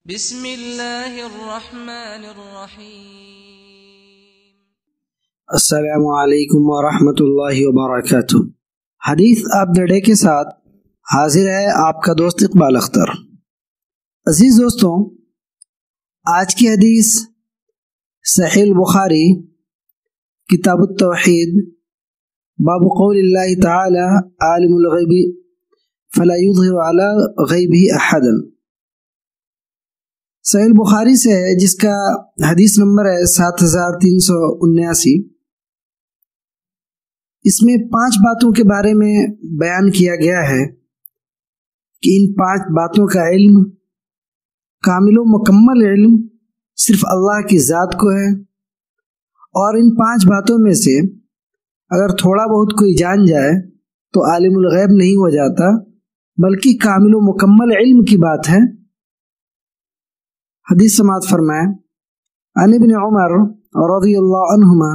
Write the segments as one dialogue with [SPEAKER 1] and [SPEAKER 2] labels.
[SPEAKER 1] بسم اللہ الرحمن الرحیم۔
[SPEAKER 2] السلام علیکم ورحمۃ اللہ وبرکاتہ۔ حدیث آف دا ڈے کے ساتھ حاضر ہے آپ کا دوست اقبال اختر۔ عزیز دوستوں، آج کی حدیث صحیح البخاری کتاب التوحید باب قول اللہ تعالی عالم الغیب فلا یظہر علی غیبہ احدا، صحیح البخاری سے ہے، جس کا حدیث نمبر ہے 7379۔ اس میں 5 باتوں کے بارے میں بیان کیا گیا ہے کہ ان 5 باتوں کا علم، کامل و مکمل علم صرف اللہ کی ذات کو ہے، اور ان 5 باتوں میں سے اگر تھوڑا بہت کوئی جان جائے تو عالم الغیب نہیں ہو جاتا، بلکہ کامل و مکمل علم کی بات ہے۔ حدیث سماعت فرمائے، عن ابن عمر رضی اللہ عنہما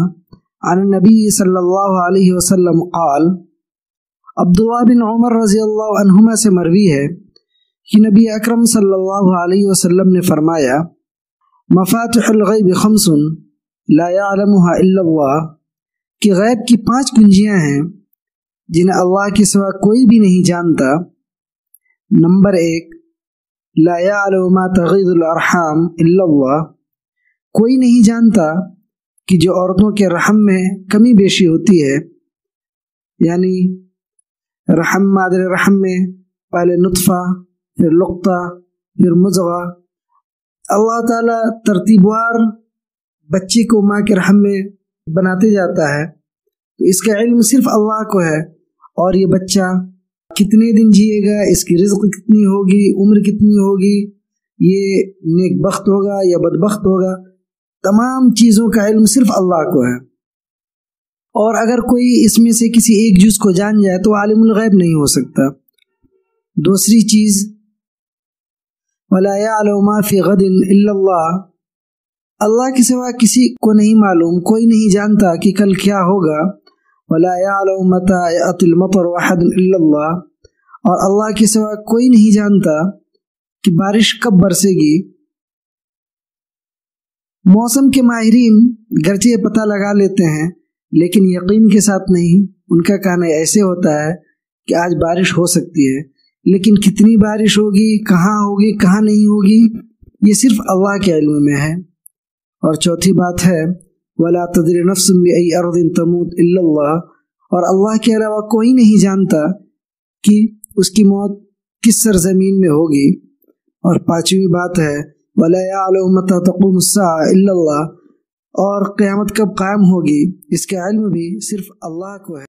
[SPEAKER 2] عن النبی صلی اللہ علیہ وسلم قال، عبداللہ بن عمر رضی اللہ عنہما سے مروی ہے کہ نبی اکرم صلی اللہ علیہ وسلم نے فرمایا، مفاتح الغیب 5 لا يعلمها الا اللہ، کہ غیب کی 5 کنجیاں ہیں جنہیں اللہ کے سوا کوئی بھی نہیں جانتا۔ نمبر 1، لا يعلم ما تغیض الارحام الا اللہ، کوئی نہیں جانتا کہ جو عورتوں کے رحم میں کمی بیشی ہوتی ہے، یعنی رحم، مادر رحم میں پہلے نطفہ، پھر لقطہ، پھر مضغہ، اللہ تعالیٰ ترتیب وار بچے کو ماں کے رحم میں بناتے جاتا ہے، تو اس کا علم صرف اللہ کو ہے، اور یہ بچہ کتنے دن جیے گا، اس کی رزق کتنی ہوگی، عمر کتنی ہوگی، یہ نیک بخت ہوگا یا بدبخت ہوگا، تمام چیزوں کا علم صرف اللہ کو ہے۔ اور اگر کوئی اس میں سے کسی ایک جز کو جان جائے تو عالم الغیب نہیں ہو سکتا۔ دوسری چیز، وَلَا يَعْلَمُ مَا فِي غَدٍ إِلَّا اللَّهُ، اللہ کے سوا کسی کو نہیں معلوم، کوئی نہیں جانتا کہ کل کیا ہوگا۔ وَلَا يَعْلَمُ مَتَىٰ يَأْتِي الْمَطَرُ أَحَدٌ إِلَّا اللَّهُ، اور اللہ کے سوا کوئی نہیں جانتا کہ بارش کب برسے گی۔ موسم کے ماہرین گرچہ یہ پتہ لگا لیتے ہیں لیکن یقین کے ساتھ نہیں، ان کا کہنا ایسے ہوتا ہے کہ آج بارش ہو سکتی ہے، لیکن کتنی بارش ہوگی، کہاں ہوگی، کہاں نہیں ہوگی، یہ صرف اللہ کے علم میں ہے۔ اور چوتھی بات ہے، وَلَا تَدْرِي نَفْسٌ بِأَيِّ أَرْضٍ تَمُوتُ إِلَّا اللَّهُ، اور اللہ کے علاوہ کوئی نہیں جانتا کہ اس کی موت کس سرزمین میں ہوگی۔ اور 5ویں بات ہے، وَلَا يَعْلَمُ مَتَىٰ تَقُومُ السَّاعَةُ إِلَّا اللَّهُ، اور قیامت کب قائم ہوگی اس کا علم بھی صرف اللہ کو ہے۔